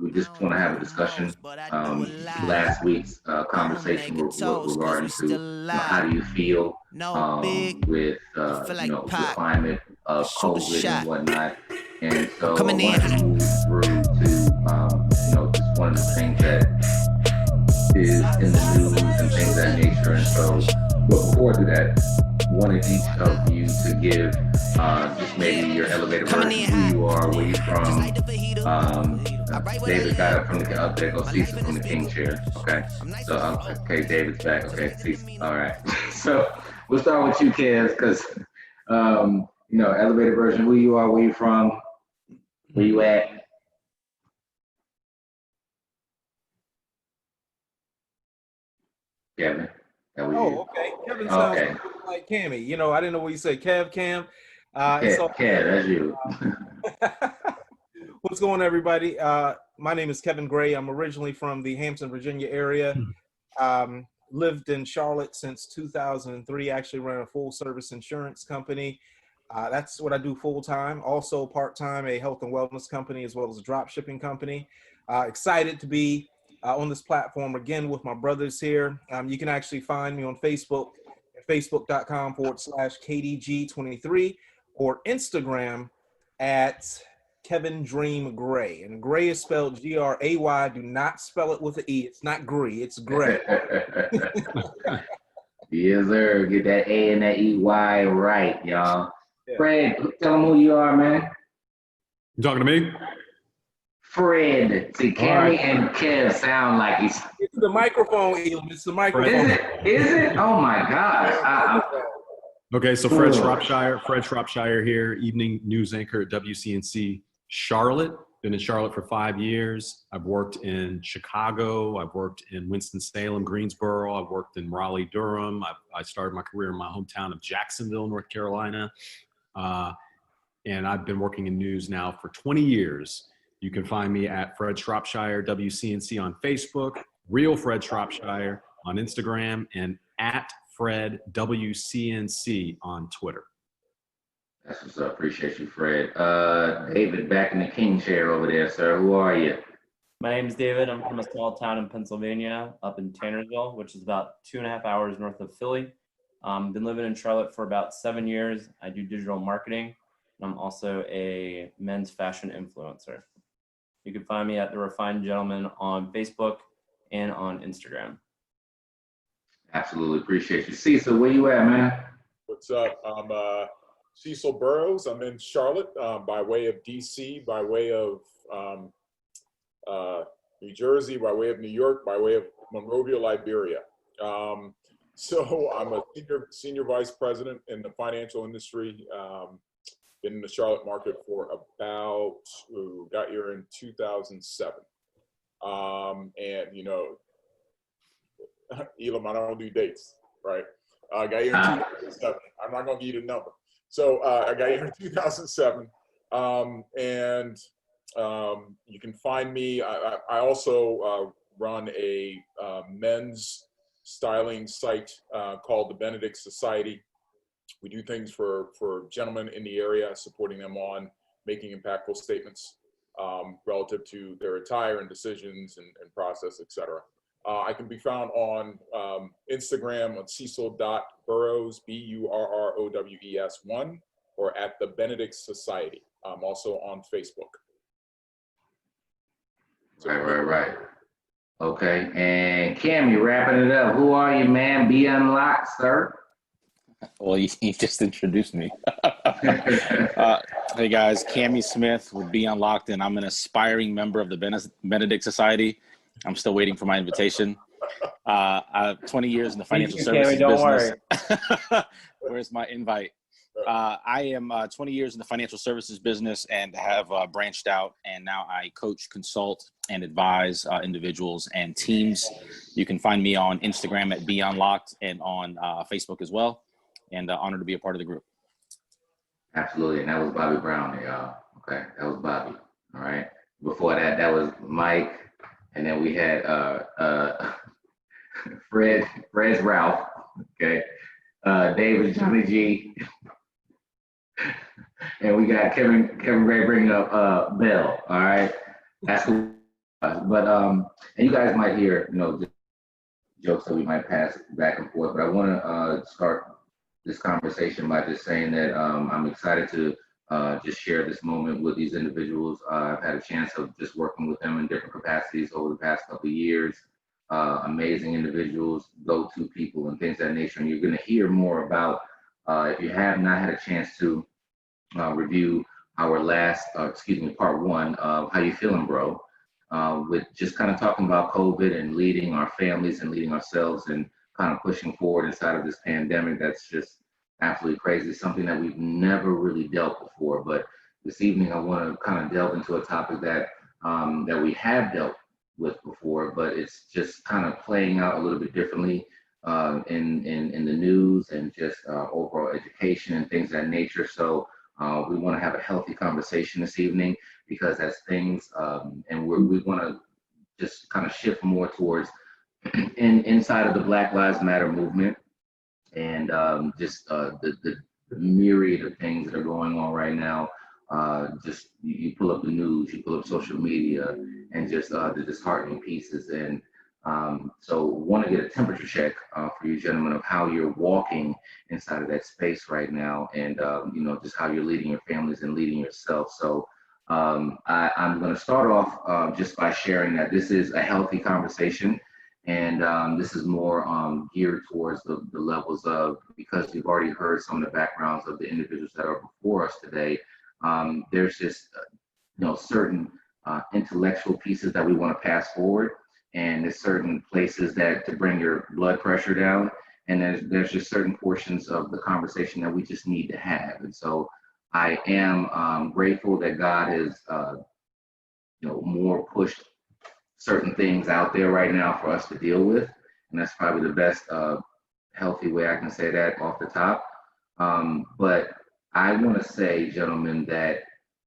We just want to have a discussion. Last week's conversation regarding to how do you feel with the climate of COVID and whatnot. And so I wanted to move through to just one of the things that is in the news and things of that nature. And so, but before I do that, wanted each of you to give just maybe your elevator version, who you are, where you're from. David got up from the up there, go Cecil from the king chair. Okay, so okay, David's back. Okay, Cecil. All right. So we'll start with you, Kev, because elevator version, who you are, where you from, where you at. Kevin. Okay. Kevin sounds like Cammy. You know, I didn't know what you said. Cam. Kev, that's you. What's going on, everybody? My name is Kevin Gray. I'm originally from the Hampton, Virginia area. Lived in Charlotte since 2003. Actually ran a full-service insurance company. That's what I do full-time. Also part-time, a health and wellness company, as well as a drop shipping company. Excited to be on this platform again with my brothers here. You can actually find me on Facebook at facebook.com/KDG23 or Instagram at Kevin Dream Gray. And Gray is spelled Gray. Do not spell it with an E. It's not Gray, it's Gray. Yes, sir. Get that A and that EY right, y'all. Yeah. Fred, tell them who you are, man. You talking to me? Fred. See, Cammy and Kev sound like he's... It's the microphone, Elam. It's the microphone. Is it? Oh, my gosh. Okay, so Fred Shropshire here, evening news anchor at WCNC Charlotte. Been in Charlotte for 5 years. I've worked in Chicago. I've worked in Winston-Salem, Greensboro. I've worked in Raleigh, Durham. I started my career in my hometown of Jacksonville, North Carolina. And I've been working in news now for 20 years. You can find me at Fred Shropshire, WCNC on Facebook, Real Fred Shropshire on Instagram, and at Fred WCNC on Twitter. That's what's up. Appreciate you, Fred. David, back in the king chair over there, sir. Who are you? My name is David. I'm from a small town in Pennsylvania, up in Tannersville, which is about 2.5 hours north of Philly. Been living in Charlotte for about 7 years. I do digital marketing, and I'm also a men's fashion influencer. You can find me at The Refined Gentleman on Facebook and on Instagram. Absolutely. Appreciate you. Cecil, where you at, man? What's up? I'm Cecil Burrows. I'm in Charlotte by way of DC, by way of New Jersey, by way of New York, by way of Monrovia, Liberia. So I'm a senior vice president in the financial industry. Been in the Charlotte market for about, got here in 2007. And, Elam, I don't do dates, right? I got here in 2007. I'm not going to give you the number. So I got here in 2007. And you can find me. I also run a men's styling site called the Benedict Society. We do things for gentlemen in the area, supporting them on making impactful statements relative to their attire and decisions and process, etc. I can be found on Instagram on Cecil.Burrows, BURROWES1, or at the Benedict Society. I'm also on Facebook. So, right. Okay, and Cammy, wrapping it up. Who are you, man? Be unlocked, sir. Well, you just introduced me. Hey guys, Cammy Smith with Be Unlocked, and I'm an aspiring member of the Benedict Society. I'm still waiting for my invitation. I have 20 years in the financial services business. Where's my invite? I am 20 years in the financial services business and have branched out, and now I coach, consult, and advise individuals and teams. You can find me on Instagram at Be Unlocked and on Facebook as well. And honored to be a part of the group. Absolutely, and that was Bobby Brown there, y'all. Okay, that was Bobby. All right. Before that, that was Mike, and then we had Fred's Ralph. Okay, David Johnny G, and we got Kevin Gray bringing up Bell. All right. That's cool. But and you guys might hear, jokes that we might pass back and forth. But I want to start this conversation by just saying that I'm excited to just share this moment with these individuals. I've had a chance of just working with them in different capacities over the past couple of years. Amazing individuals, go-to people, and things of that nature. And you're going to hear more about, if you have not had a chance to review our last, part one of How You Feelin Bro, with just kind of talking about COVID and leading our families and leading ourselves and kind of pushing forward inside of this pandemic that's just absolutely crazy, something that we've never really dealt before. But this evening, I want to kind of delve into a topic that that we have dealt with before, but it's just kind of playing out a little bit differently in the news and just overall education and things of that nature. So we want to have a healthy conversation this evening because as things, and we want to just kind of shift more towards inside of the Black Lives Matter movement and just the myriad of things that are going on right now. Just you pull up the news, you pull up social media, and just the disheartening pieces. And so want to get a temperature check for you gentlemen of how you're walking inside of that space right now, and just how you're leading your families and leading yourself. So I'm going to start off just by sharing that this is a healthy conversation. And this is more geared towards the levels of, because you've already heard some of the backgrounds of the individuals that are before us today. There's just, certain intellectual pieces that we want to pass forward, and there's certain places that to bring your blood pressure down, and there's just certain portions of the conversation that we just need to have. And so I am grateful that God has, more pushed certain things out there right now for us to deal with, and that's probably the best healthy way I can say that off the top. But I want to say, gentlemen, that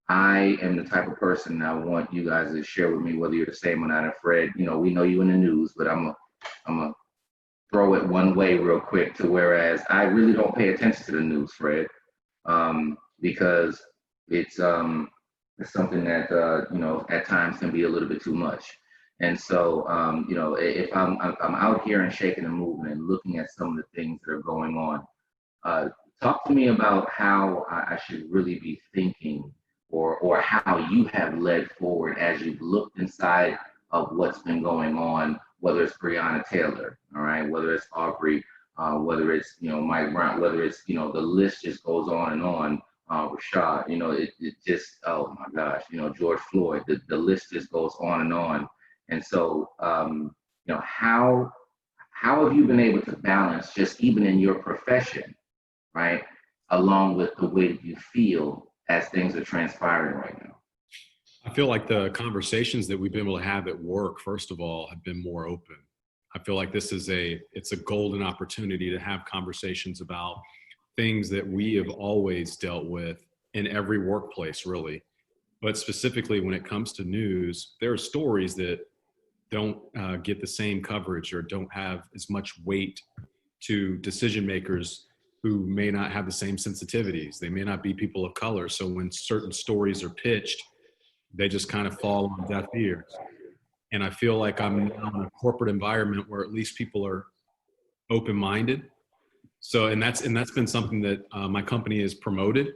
I am the type of person I want you guys to share with me, whether you're the same or not. And Fred, we know you in the news, but I'm gonna throw it one way real quick to whereas I really don't pay attention to the news, Fred, because it's something that at times can be a little bit too much. And so, if I'm out here and shaking and moving and looking at some of the things that are going on, talk to me about how I should really be thinking, or how you have led forward as you've looked inside of what's been going on, whether it's Breonna Taylor, all right, whether it's Aubrey, whether it's Mike Brown, whether it's the list just goes on and on. Rashad, it just, oh my gosh, George Floyd, the list just goes on and on. And so, how have you been able to balance, just even in your profession, right, along with the way that you feel as things are transpiring right now? I feel like the conversations that we've been able to have at work, first of all, have been more open. I feel like it's a golden opportunity to have conversations about things that we have always dealt with in every workplace, really. But specifically when it comes to news, there are stories that don't get the same coverage or don't have as much weight to decision makers who may not have the same sensitivities. They may not be people of color. So when certain stories are pitched, they just kind of fall on deaf ears. And I feel like I'm now in a corporate environment where at least people are open-minded. So, and that's been something that my company has promoted.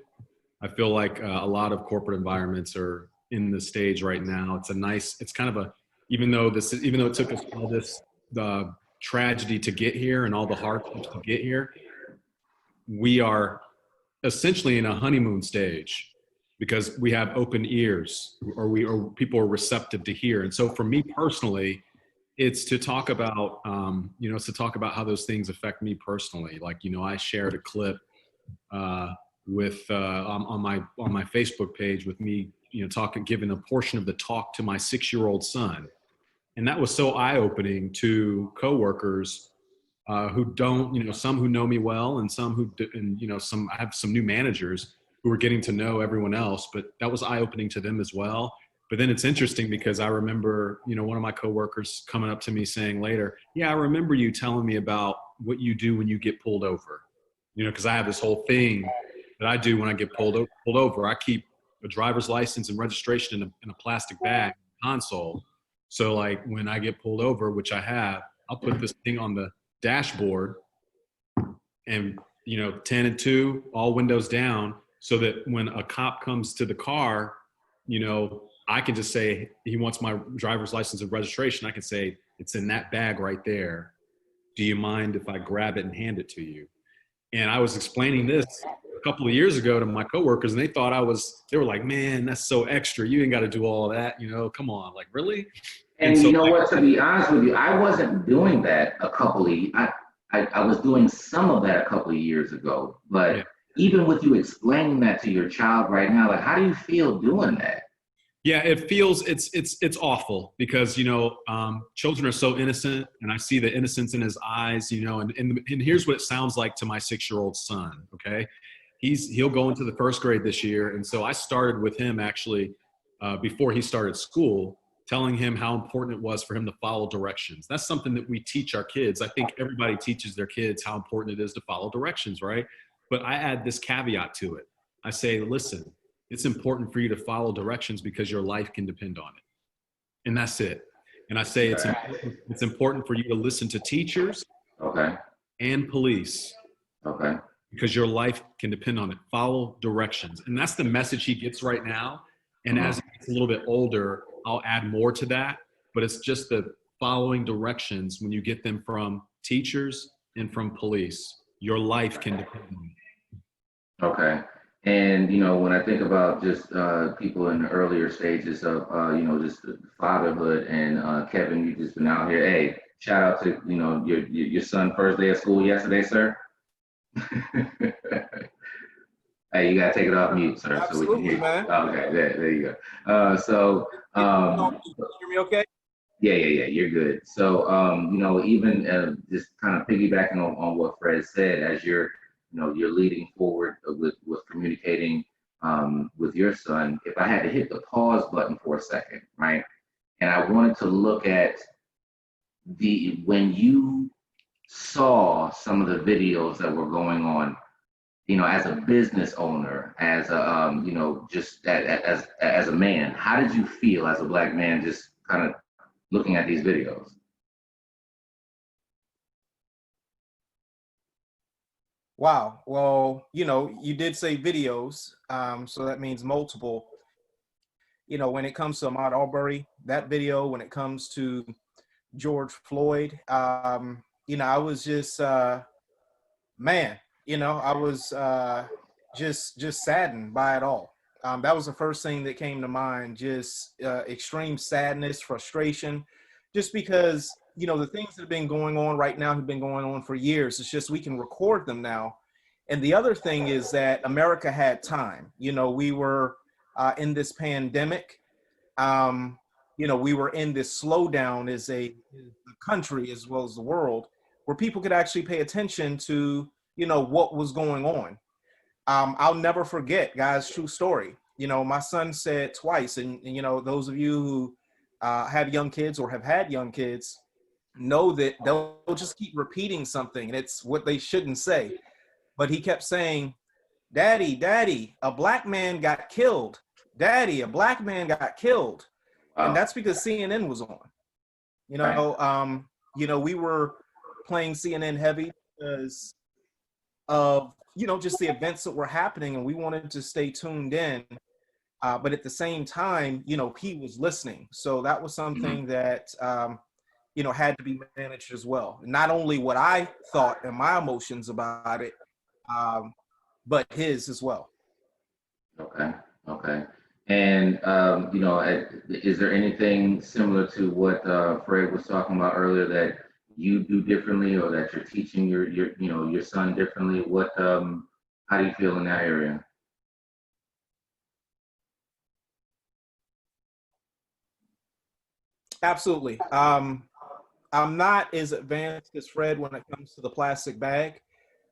I feel like a lot of corporate environments are in the stage right now. It's kind of a, even though it took us all this tragedy to get here and all the hardships to get here, we are essentially in a honeymoon stage because we have open ears, or people are receptive to hear. And so for me personally, it's to talk about, it's to talk about how those things affect me personally. Like, I shared a clip with on my Facebook page with me, giving a portion of the talk to my 6-year-old son. And that was so eye-opening to coworkers who don't, some who know me well, and some who, I have some new managers who are getting to know everyone else, but that was eye-opening to them as well. But then it's interesting because I remember, one of my coworkers coming up to me saying later, yeah, I remember you telling me about what you do when you get pulled over, because I have this whole thing that I do when I get pulled over. I keep a driver's license and registration in a plastic bag. console. So like when I get pulled over, which I have, I'll put this thing on the dashboard and, 10 and 2, all windows down, so that when a cop comes to the car, I can just say, he wants my driver's license and registration. I can say, it's in that bag right there. Do you mind if I grab it and hand it to you? And I was explaining this a couple of years ago to my coworkers, and they were like, man, that's so extra. You ain't got to do all of that. Come on, like, really? And so, you know what, to be honest with you, I wasn't doing that I was doing some of that a couple of years ago, but yeah. even with you explaining that to your child right now, like, how do you feel doing that? Yeah, it feels it's awful because children are so innocent, and I see the innocence in his eyes, and here's what it sounds like to my 6-year-old son. Okay, he'll go into the 1st grade this year, and so I started with him actually before he started school, telling him how important it was for him to follow directions. That's something that we teach our kids. I think everybody teaches their kids how important it is to follow directions, right? But I add this caveat to it. I say, listen, it's important for you to follow directions because your life can depend on it. And that's it. And I say it's important for you to listen to teachers Okay. and police. Okay. Because your life can depend on it. Follow directions. And that's the message he gets right now. And as he gets a little bit older, I'll add more to that. But it's just the following directions when you get them from teachers and from police. Your life can depend on it. Okay. And, when I think about just people in the earlier stages of, just fatherhood, and Kevin, you just been out here. Hey, shout out to, your son first day of school yesterday, sir. Hey, you gotta take it off mute, sir. Absolutely, so we can hear you. Man. Okay, there you go. Can you hear me okay? Yeah, you're good. So, even just kind of piggybacking on what Fred said, as you're leading forward with communicating with your son. If I had to hit the pause button for a second, right, and I wanted to look at when you saw some of the videos that were going on, as a business owner, as a just as a man, how did you feel as a Black man, just kind of looking at these videos? Wow. Well, you did say videos, so that means multiple. When it comes to Ahmaud Arbery, that video, when it comes to George Floyd, I was just, man, I was just saddened by it all. That was the first thing that came to mind, just extreme sadness, frustration, just because, the things that have been going on right now have been going on for years. It's just we can record them now. And the other thing is that America had time. We were in this pandemic. We were in this slowdown as a country as well as the world, where people could actually pay attention to, what was going on. I'll never forget, guys, true story. My son said twice, and those of you who have young kids or have had young kids know that they'll just keep repeating something, and it's what they shouldn't say. But he kept saying, Daddy, Daddy, a Black man got killed. Daddy, a Black man got killed. Wow. And that's because CNN was on. We were playing CNN heavy because of, just the events that were happening, and we wanted to stay tuned in. But at the same time, he was listening. So that was something that, had to be managed as well. Not only what I thought and my emotions about it, but his as well. Okay. And, is there anything similar to what Fred was talking about earlier that you do differently, or that you're teaching your son differently? How do you feel in that area? Absolutely. I'm not as advanced as Fred when it comes to the plastic bag,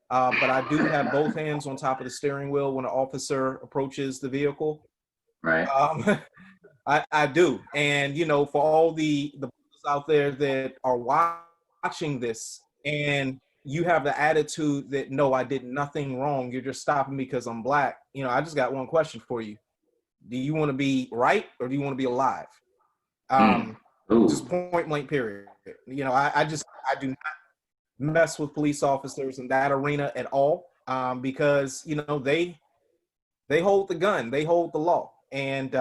but I do have both hands on top of the steering wheel when an officer approaches the vehicle. Right. I do. And, for all the out there that are watching this, and you have the attitude that, no, I did nothing wrong, you're just stopping me because I'm Black. I just got one question for you. Do you want to be right, or do you want to be alive? Just point blank period. You know, I do not mess with police officers in that arena at all, because, you know, they hold the gun, they hold the law. And,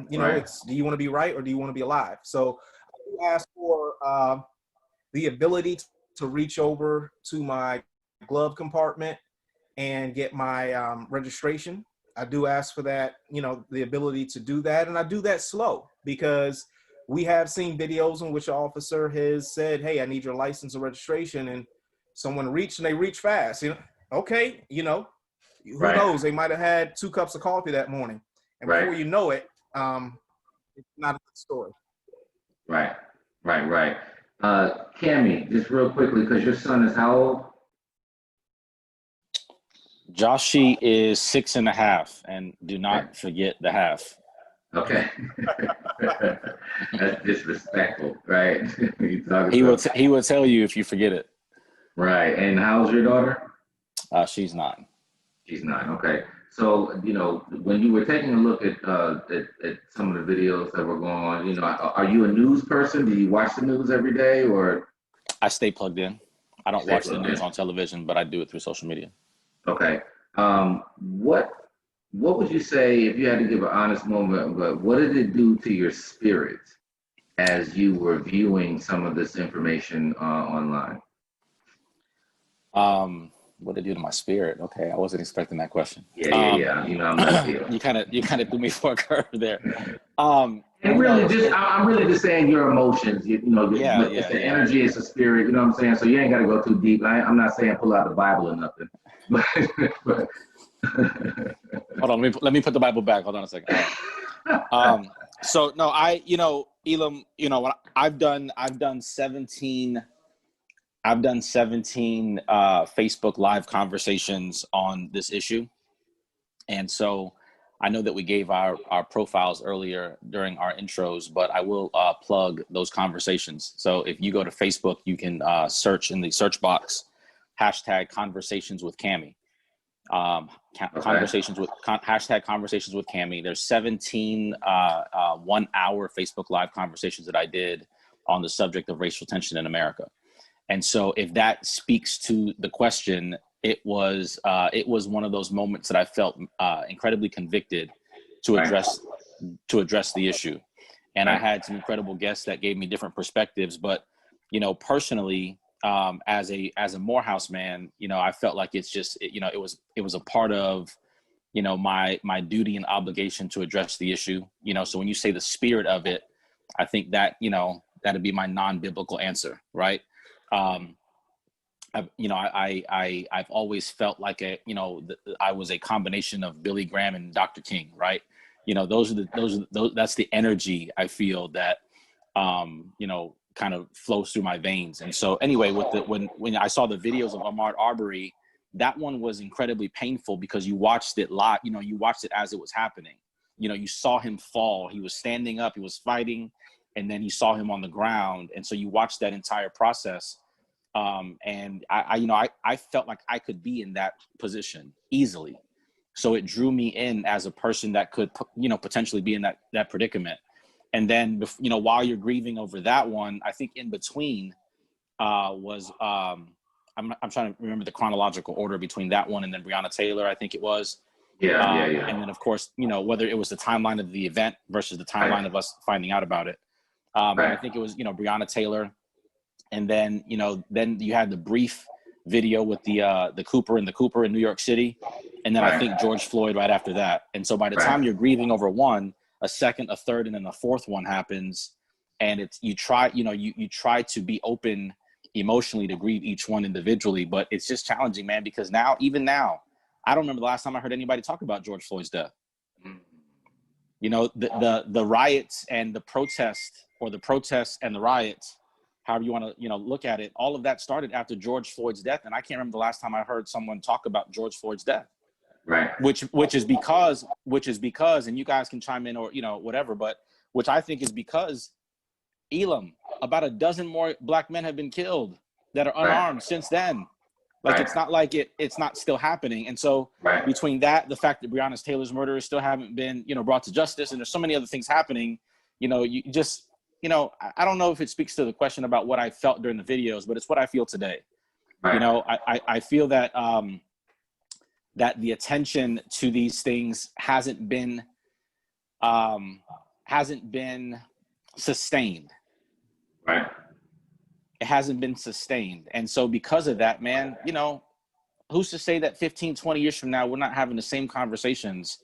you know, it's, do you want to be right or do you want to be alive? So I ask for the ability to reach over to my glove compartment and get my registration. I do ask for that, you know, the ability to do that. And I do that slow, because we have seen videos in which an officer has said, hey, I need your license or registration. And someone reached and they reach fast. You know, okay, you know, who knows? They might have had 2 cups of coffee that morning. And before you know it, it's not a good story. Right. Cammy, just real quickly, because your son is how old? Joshi is 6.5, and do not forget the half. Okay. That's disrespectful, right? He will tell you if you forget it. Right. And how's your daughter? She's 9. She's 9. Okay. So, you know, when you were taking a look at some of the videos that were going on, you know, are you a news person? Do you watch the news every day, or? I stay plugged in. I don't watch the news on television, but I do it through social media. Okay. What would you say, if you had to give an honest moment, but what did it do to your spirit as you were viewing some of this information online? What did it do to my spirit? Okay, I wasn't expecting that question. Yeah. You know, I'm not here. You kind of threw me for a curve there. And really, I'm really just saying your emotions. You know, it's the energy, it's the spirit. You know what I'm saying? So you ain't got to go too deep. I'm not saying pull out the Bible or nothing. But hold on, let me put the Bible back. Hold on a second. So no, Elam, you know, I've done 17 Facebook Live conversations on this issue. And so I know that we gave our profiles earlier during our intros, but I will plug those conversations. So if you go to Facebook, you can search in the search box, hashtag conversations with Cammy. Conversations with hashtag conversations with Cammy. There's 17 1-hour Facebook Live conversations that I did on the subject of racial tension in America. And so if that speaks to the question, it was one of those moments that I felt incredibly convicted to address the issue. And I had some incredible guests that gave me different perspectives. But, you know, personally, as a Morehouse man, you know, I felt like it's just, you know, it was a part of, you know, my duty and obligation to address the issue. You know, so when you say the spirit of it, I think that, you know, that'd be my non-biblical answer, right? I've always felt like I was a combination of Billy Graham and Dr. King, right? You know, that's the energy I feel that, you know, kind of flows through my veins. And so anyway, when I saw the videos of Ahmaud Arbery, that one was incredibly painful because you watched it live, you know, you watched it as it was happening. You know, you saw him fall, he was standing up, he was fighting, and then you saw him on the ground. And so you watched that entire process. And I felt like I could be in that position easily. So it drew me in as a person that could, you know, potentially be in that predicament. And then, you know, while you're grieving over that one, I think in between was, I'm trying to remember the chronological order between that one and then Breonna Taylor, I think it was. Yeah. And then, of course, you know, whether it was the timeline of the event versus the timeline of us finding out about it. And I think it was, you know, Breonna Taylor. And then, you know, then you had the brief video with the Cooper in New York City. And then I think George Floyd right after that. And so by the time you're grieving over one, a second, a third, and then a fourth one happens. And you try to be open emotionally to grieve each one individually, but it's just challenging, man, because even now, I don't remember the last time I heard anybody talk about George Floyd's death. You know, the riots and the protest, or the protests and the riots, however you want to, you know, look at it, all of that started after George Floyd's death. And I can't remember the last time I heard someone talk about George Floyd's death. Right. Which is because, and you guys can chime in or, you know, whatever, but which I think is because, Elam, about a dozen more black men have been killed that are unarmed since then. Like, it's not like it's not still happening. And so between that, the fact that Breonna Taylor's murderers still haven't been, you know, brought to justice, and there's so many other things happening, you know, you just, you know, I don't know if it speaks to the question about what I felt during the videos, but it's what I feel today. Right. You know, I feel that that the attention to these things hasn't been sustained. Right. It hasn't been sustained. And so because of that, man, you know, who's to say that 15, 20 years from now, we're not having the same conversations,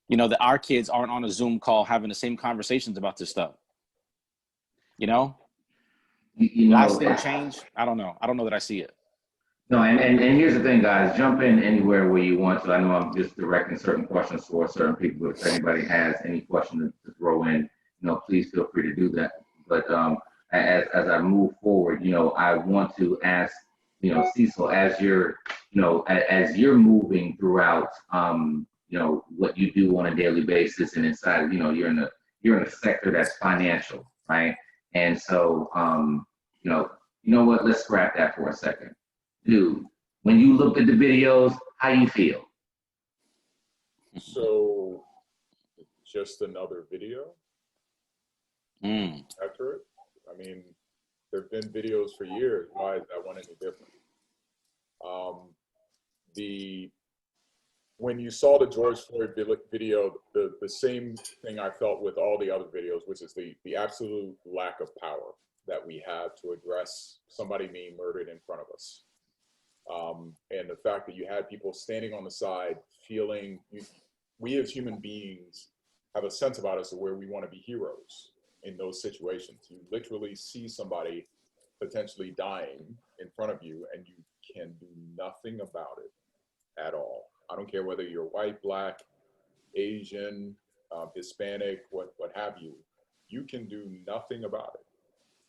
you know, that our kids aren't on a Zoom call having the same conversations about this stuff. You know, You know, lasting change. I don't know. I don't know that I see it. No, and here's the thing, guys. Jump in anywhere where you want to. I know I'm just directing certain questions for certain people, but if anybody has any question to throw in, you know, please feel free to do that. But as I move forward, you know, I want to ask, you know, Cecil, as you're, you know, as you're moving throughout, you know, what you do on a daily basis, and inside, you know, you're in a sector that's financial, right? And so, you know what? Let's scrap that for a second. Dude, when you look at the videos, how you feel? So, just another video after it? I mean, there have been videos for years. Why is that one any different? When you saw the George Floyd video, the same thing I felt with all the other videos, which is the absolute lack of power that we have to address somebody being murdered in front of us. And the fact that you had people standing on the side feeling, we as human beings have a sense about us of where we want to be heroes in those situations. You literally see somebody potentially dying in front of you and you can do nothing about it at all. I don't care whether you're white, black, Asian, Hispanic, what have you. You can do nothing about it.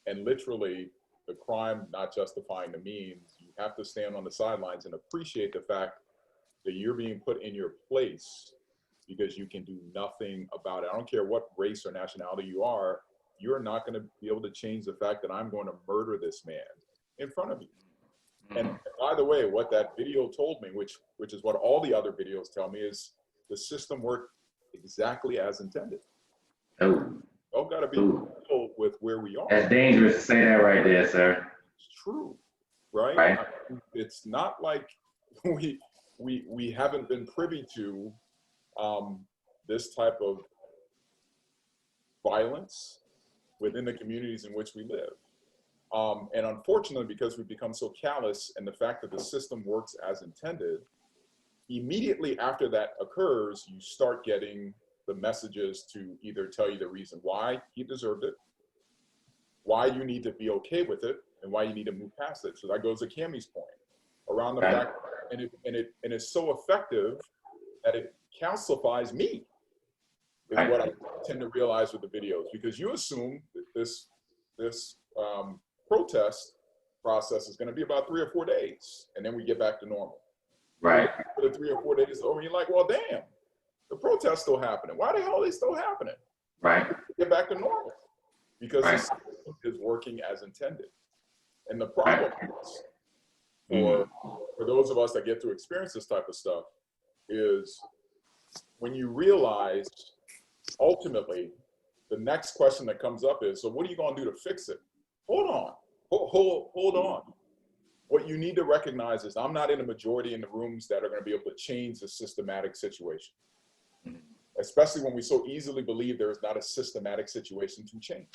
And literally, the crime not justifying the means, you have to stand on the sidelines and appreciate the fact that you're being put in your place because you can do nothing about it. I don't care what race or nationality you are, you're not going to be able to change the fact that I'm going to murder this man in front of you. And by the way, what that video told me, which is what all the other videos tell me, is the system worked exactly as intended. Oh, All got to be careful with where we are. that's dangerous to say that right there, sir. It's true, right? Right. I mean, it's not like we haven't been privy to this type of violence within the communities in which we live. And unfortunately, because we've become so callous, and the fact that the system works as intended, immediately after that occurs, you start getting the messages to either tell you the reason why he deserved it, why you need to be okay with it, and why you need to move past it. So that goes to Cammie's point around the fact, and it's so effective that it calcifies me, is what I tend to realize with the videos, because you assume that this protest process is going to be about 3 or 4 days, and then we get back to normal. Right. The 3 or 4 days over, you're like, well, damn, the protest's still happening. Why the hell are they still happening? Right. Get back to normal, because the system is working as intended. And the problem is, for those of us that get to experience this type of stuff, is when you realize, ultimately, the next question that comes up is, so what are you going to do to fix it? Hold on. Hold on. What you need to recognize is I'm not in a majority in the rooms that are going to be able to change the systematic situation, especially when we so easily believe there is not a systematic situation to change.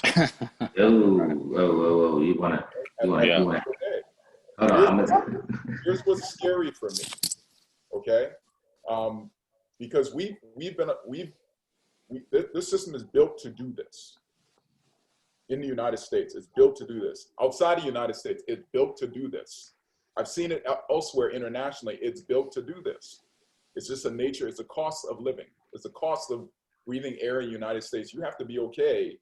Oh, you want to. Here's what's scary for me, okay? Because this system is built to do this. In the United States, it's built to do this. Outside the United States, it's built to do this. I've seen it elsewhere internationally. It's built to do this. It's just a nature. It's a cost of living. It's a cost of breathing air in the United States. You have to be okay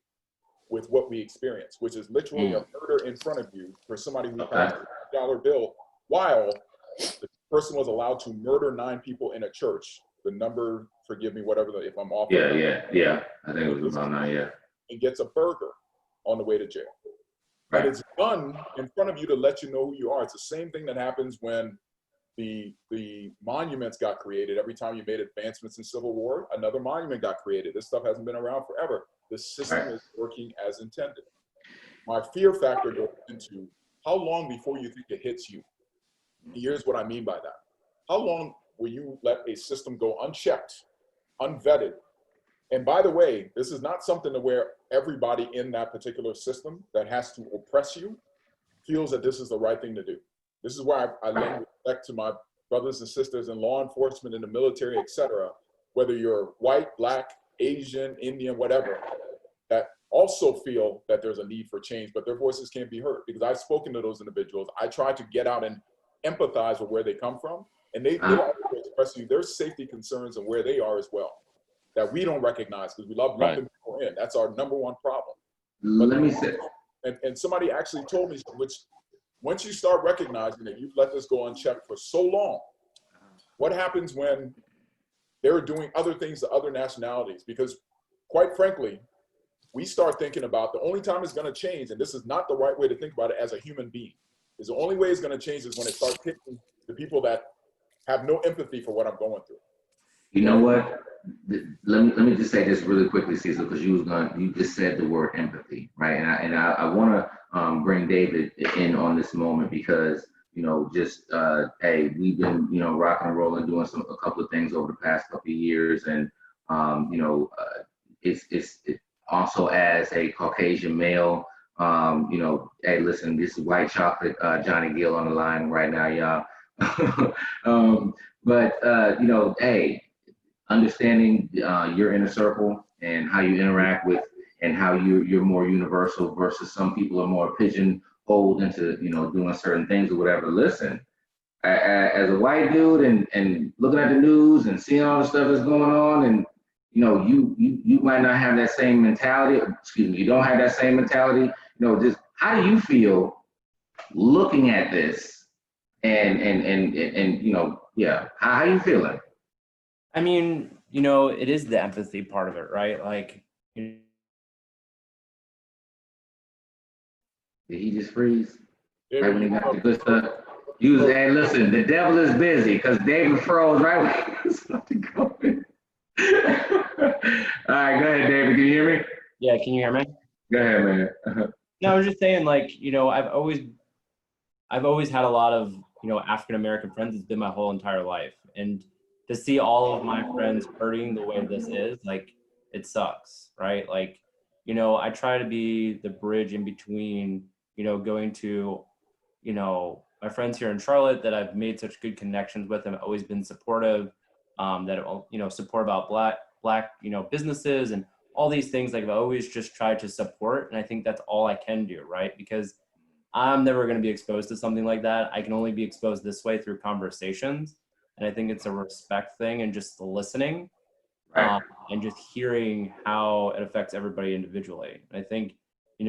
with what we experience, which is literally a murder in front of you for somebody who passed a $1 bill, while the person was allowed to murder 9 people in a church. The number, forgive me, whatever, if I'm off. Yeah. I think it was about 9, yeah. And gets a burger on the way to jail. But it's done in front of you to let you know who you are. It's the same thing that happens when the monuments got created. Every time you made advancements in Civil War, another monument got created. This stuff hasn't been around forever. the system is working as intended. My fear factor goes into how long before you think it hits you. Here's what I mean by that. How long will you let a system go unchecked, unvetted? And by the way, this is not something to where everybody in that particular system that has to oppress you feels that this is the right thing to do. This is why I lend respect to my brothers and sisters in law enforcement, in the military, etc., whether you're white, black, Asian, Indian, whatever, that also feel that there's a need for change, but their voices can't be heard. Because I've spoken to those individuals. I try to get out and empathize with where they come from, and they also express to you their safety concerns and where they are as well, that we don't recognize because we love lumping people in. That's our number one problem. But let me say, and somebody actually told me, which once you start recognizing that you've let this go unchecked for so long, what happens when they're doing other things to other nationalities? Because quite frankly, we start thinking about the only time it's going to change, and this is not the right way to think about it as a human being, is the only way it's going to change is when it starts hitting the people that have no empathy for what I'm going through. You know what? Let me just say this really quickly, Cecil, because you just said the word empathy, right? And I want to bring David in on this moment because hey, we've been rocking and rolling, doing a couple of things over the past couple of years, and it's also as a Caucasian male, hey, listen, this is White Chocolate Johnny Gill on the line right now, y'all. Hey, understanding your inner circle and how you interact with and how you're more universal versus some people are more pigeonholed into doing certain things or whatever. Listen, as a white dude and looking at the news and seeing all the stuff that's going on, and you might not have that same mentality. Excuse me, you don't have that same mentality. Just how do you feel looking at this and how you feeling? I mean, it is the empathy part of it, right? Like, did he just freeze? Right when he got the good stuff. Hey, listen, the devil is busy because David froze right when he was about to go in. All right, go ahead, David. Can you hear me? Yeah, can you hear me? Go ahead, man. No, I was just saying, like, I've always had a lot of, African American friends. It's been my whole entire life. And to see all of my friends hurting the way this is, like, it sucks, right? Like, I try to be the bridge in between, going to, my friends here in Charlotte that I've made such good connections with and have always been supportive, that, support about black, businesses and all these things. Like, I've always just tried to support. And I think that's all I can do, right? Because I'm never going to be exposed to something like that. I can only be exposed this way through conversations. And I think it's a respect thing and just listening, and just hearing how it affects everybody individually. And I think,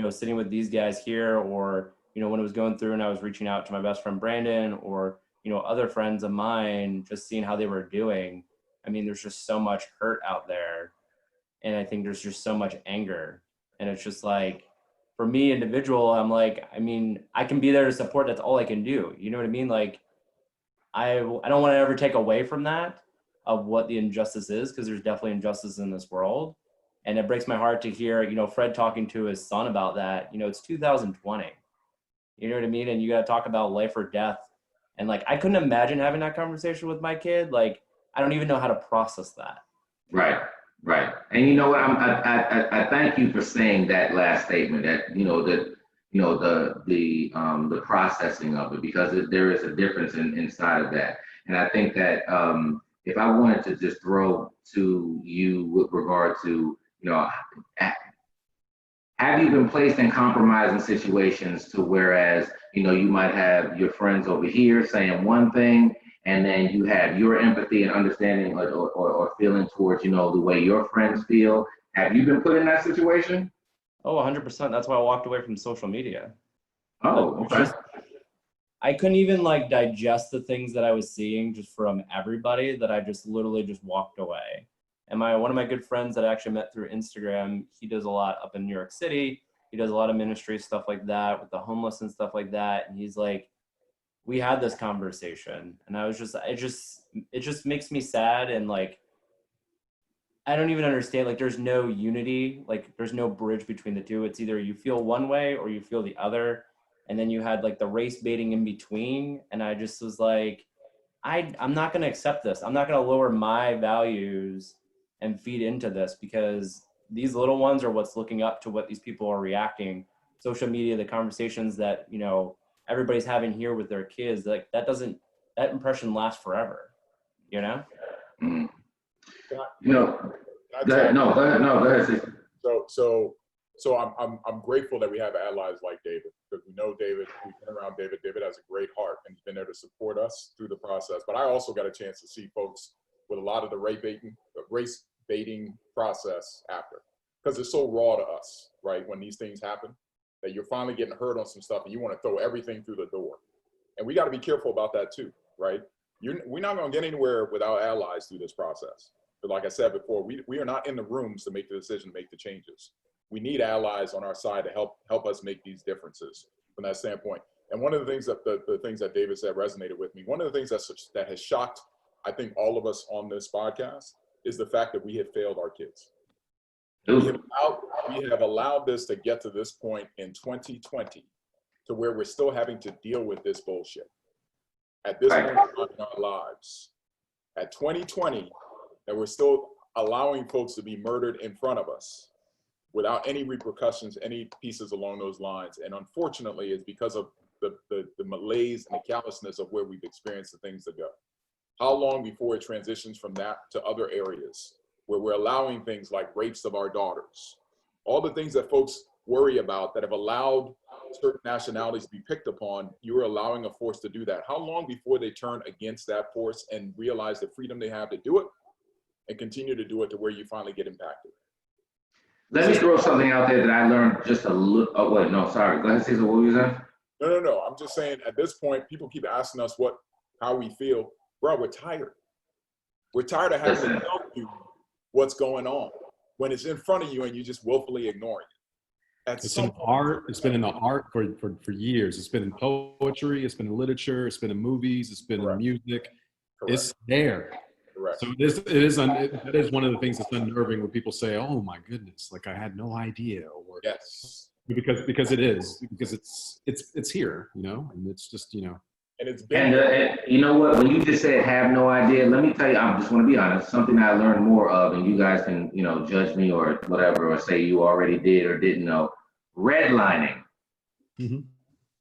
sitting with these guys here, or, when it was going through and I was reaching out to my best friend, Brandon, or, other friends of mine, just seeing how they were doing. I mean, there's just so much hurt out there. And I think there's just so much anger. And it's just like, for me, individual, I'm like, I mean, I can be there to support. That's all I can do. You know what I mean? Like, I don't want to ever take away from that, of what the injustice is, because there's definitely injustice in this world. And it breaks my heart to hear, Fred talking to his son about that. It's 2020. You know what I mean? And you got to talk about life or death. And like, I couldn't imagine having that conversation with my kid. Like, I don't even know how to process that. Right. And you know what? I thank you for saying that last statement. That the processing of it, because there is a difference inside of that. And I think that if I wanted to just throw to you with regard to have you been placed in compromising situations to whereas you might have your friends over here saying one thing, and then you have your empathy and understanding or feeling towards the way your friends feel? Have you been put in that situation? Oh, 100%. That's why I walked away from social media. Oh, okay. I couldn't even like digest the things that I was seeing just from everybody, that I just literally just walked away. And one of my good friends that I actually met through Instagram, he does a lot up in New York City. He does a lot of ministry stuff like that with the homeless and stuff like that. And he's like, we had this conversation, and I was just, it just makes me sad. And like, I don't even understand. Like, there's no unity. Like, there's no bridge between the two. It's either you feel one way or you feel the other. And then you had like the race baiting in between. And I just was like, I'm not going to accept this. I'm not going to lower my values and feed into this, because these little ones are what's looking up to what these people are reacting. Social media, the conversations that, you know, everybody's having here with their kids, like that impression lasts forever, you know? Mm. Can I, You know, can I go tell ahead. you- No, go ahead. No, go ahead. Sis. So I'm grateful that we have allies like David, because we know David. We've been around David. David has a great heart and he's been there to support us through the process. But I also got a chance to see folks with a lot of the race baiting process after, because it's so raw to us, right? When these things happen, that you're finally getting hurt on some stuff and you want to throw everything through the door. And we got to be careful about that too, right? We're not going to get anywhere without allies through this process. But like I said before, we are not in the rooms to make the decision, make the changes. We need allies on our side to help us make these differences from that standpoint. And one of the things that the things that David said resonated with me. One of the things that has shocked, I think, all of us on this podcast is the fact that we have failed our kids. We have allowed this to get to this point in 2020 to where we're still having to deal with this bullshit. At this point in our lives, at 2020, that we're still allowing folks to be murdered in front of us without any repercussions, any pieces along those lines. And unfortunately, it's because of the malaise and the callousness of where we've experienced the things that go. How long before it transitions from that to other areas where we're allowing things like rapes of our daughters, all the things that folks worry about that have allowed certain nationalities to be picked upon, you're allowing a force to do that. How long before they turn against that force and realize the freedom they have to do it and continue to do it to where you finally get impacted? Let me throw something out there that I learned just a little. Oh, wait, no, sorry. Go ahead, Caesar. What were you saying? No. I'm just saying at this point, people keep asking us how we feel. Bro, we're tired. We're tired of having to tell you what's going on when it's in front of you and you just willfully ignoring it. It's in art. It's been in the art for years. It's been in poetry. It's been in literature. It's been in movies. It's been in music. Correct. It's there. Correct. So that is one of the things that's unnerving when people say, "Oh my goodness, like I had no idea," or yes, because it's here, you know, and it's just, you know. And it's been. And you know what? When you just said have no idea, let me tell you, I just want to be honest. Something I learned more of, and you guys can, you know, judge me or whatever, or say you already did or didn't know. Redlining. Mm-hmm.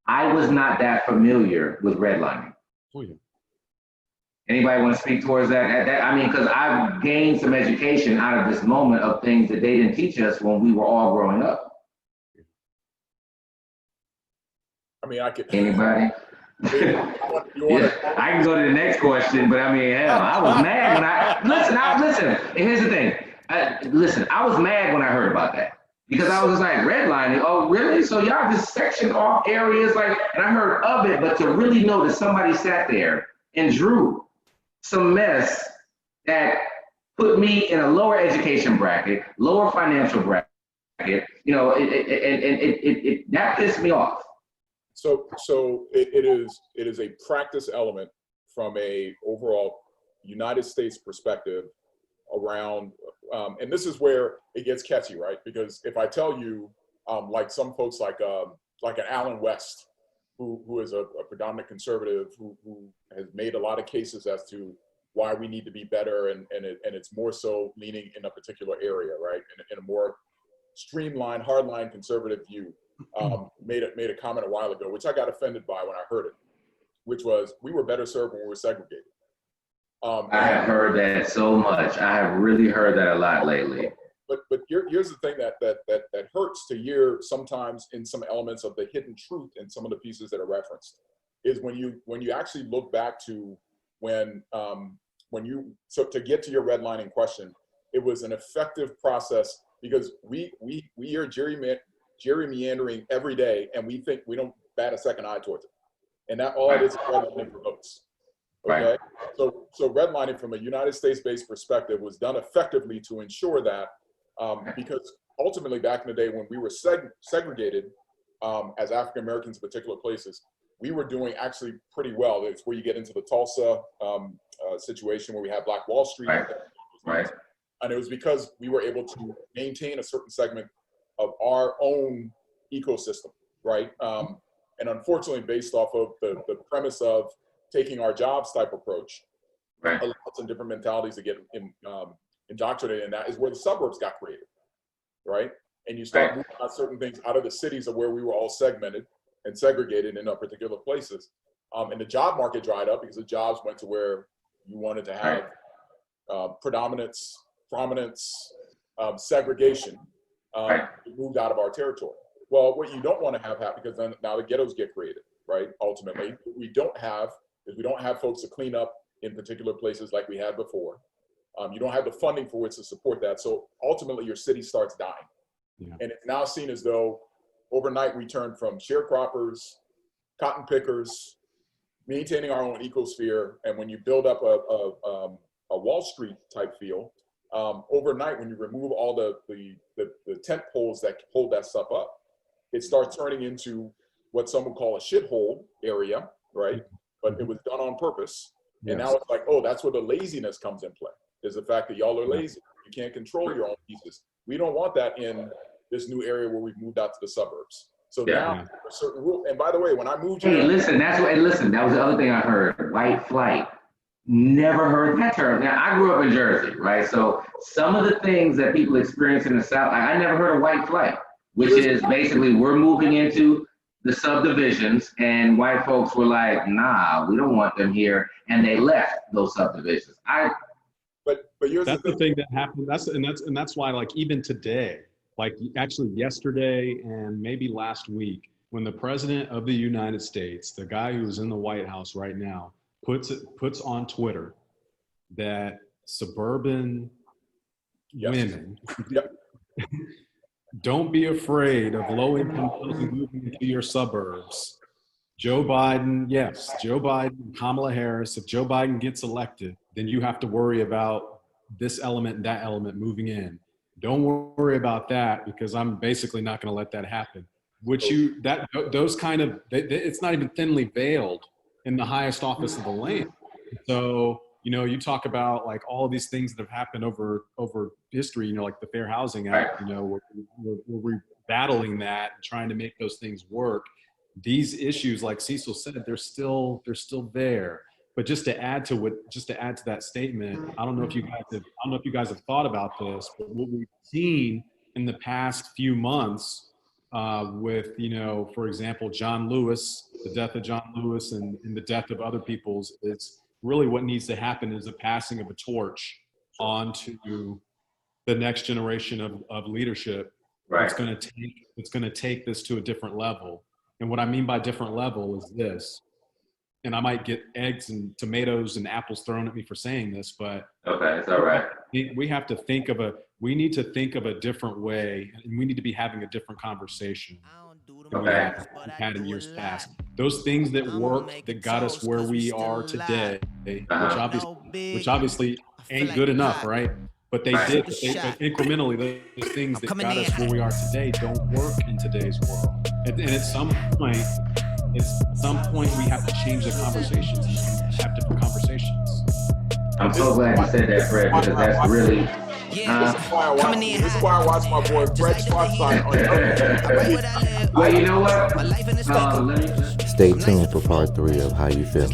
I was not that familiar with redlining. Oh yeah. Anybody want to speak towards that? I mean, because I've gained some education out of this moment of things that they didn't teach us when we were all growing up. I mean, I could. Anybody? Yeah, I can go to the next question, but I mean, hell, I was mad when listen. Here's the thing. I was mad when I heard about that, because I was just like, redlining. Oh, really? So y'all just section off areas, like, and I heard of it, but to really know that somebody sat there and drew some mess that put me in a lower education bracket, lower financial bracket, you know, it that pissed me off. So it is a practice element from a overall United States perspective around, and this is where it gets catchy, right? Because if I tell you, like some folks like an Alan West, who is a predominant conservative, who has made a lot of cases as to why we need to be better, and it's more so leaning in a particular area, right? In a more streamlined, hardline conservative view. Made a comment a while ago, which I got offended by when I heard it, which was, we were better served when we were segregated. I have heard that so much. I have really heard that a lot lately. But here's the thing that hurts to hear sometimes in some elements of the hidden truth in some of the pieces that are referenced, is when you actually look back to so to get to your redlining question, it was an effective process, because we are gerrymandering every day, and we think we don't bat a second eye towards it, and that all it is redlining for votes. Okay, right. So redlining from a United States-based perspective was done effectively to ensure that, because ultimately back in the day when we were segregated as African Americans in particular places, we were doing actually pretty well. It's where you get into the Tulsa situation where we have Black Wall Street. Right. And it was because we were able to maintain a certain segment of our own ecosystem, right? And unfortunately, based off of the premise of taking our jobs type approach, Right. allows some different mentalities to get indoctrinated, and that is where the suburbs got created, right? And you start moving out certain things out of the cities of where we were all segmented and segregated in particular places. And the job market dried up because the jobs went to where you wanted to have predominance, prominence, segregation, moved out of our territory. Well, what you don't want to have happen, because then now the ghettos get created, right? Ultimately, what we don't have is we don't have folks to clean up in particular places like we had before. You don't have the funding for which to support that. So ultimately, your city starts dying. Yeah. And it's now seen as though overnight we turn from sharecroppers, cotton pickers, maintaining our own ecosphere. And when you build up a Wall Street type feel, overnight, when you remove all the tent poles that hold that stuff up, it starts turning into what some would call a shithole area, right? But it was done on purpose. And now it's like, oh, that's where the laziness comes in play. Is the fact that y'all are lazy. You can't control your own pieces. We don't want that in this new area where we've moved out to the suburbs. So now a certain rule. And by the way, when I moved here, listen, that was the other thing I heard. White flight. Never heard that term. Now, I grew up in Jersey, right? So some of the things that people experience in the South, I never heard of white flight, which is basically we're moving into the subdivisions, and white folks were like, nah, we don't want them here, and they left those subdivisions. But that's the thing that happened. That's why, like, even today, like actually yesterday and maybe last week, when the president of the United States, the guy who's in the White House right now, puts on Twitter that suburban women don't be afraid of low-income housing moving into your suburbs. Joe Biden, Kamala Harris, if Joe Biden gets elected, then you have to worry about this element and that element moving in. Don't worry about that because I'm basically not going to let that happen. It's not even thinly veiled in the highest office of the land. So, you talk about like all of these things that have happened over history, like the Fair Housing Act, we're battling that and trying to make those things work. These issues, like Cecil said, they're still there. But just to add to that statement, I don't know if you guys have thought about this, but what we've seen in the past few months with, for example, John Lewis, the death of John Lewis and the death of other people's, it's really what needs to happen is a passing of a torch onto the next generation of leadership. Right. It's going to take this to a different level. And what I mean by different level is this, and I might get eggs and tomatoes and apples thrown at me for saying this, but okay, it's all right. We need to think of a different way, and we need to be having a different conversation than we had in years past. Those things that worked, that got us where we are today, which obviously ain't good enough, right? But they did. But incrementally, the things that got us where we are today don't work in today's world. And at some point, we have to change the conversations. Have different conversations. I'm so glad you said that, Fred, because that's really. This is why I watch my boy Fred Schwarzstein on Well, you know what? Stay tuned for part 3 of How You Feelin'.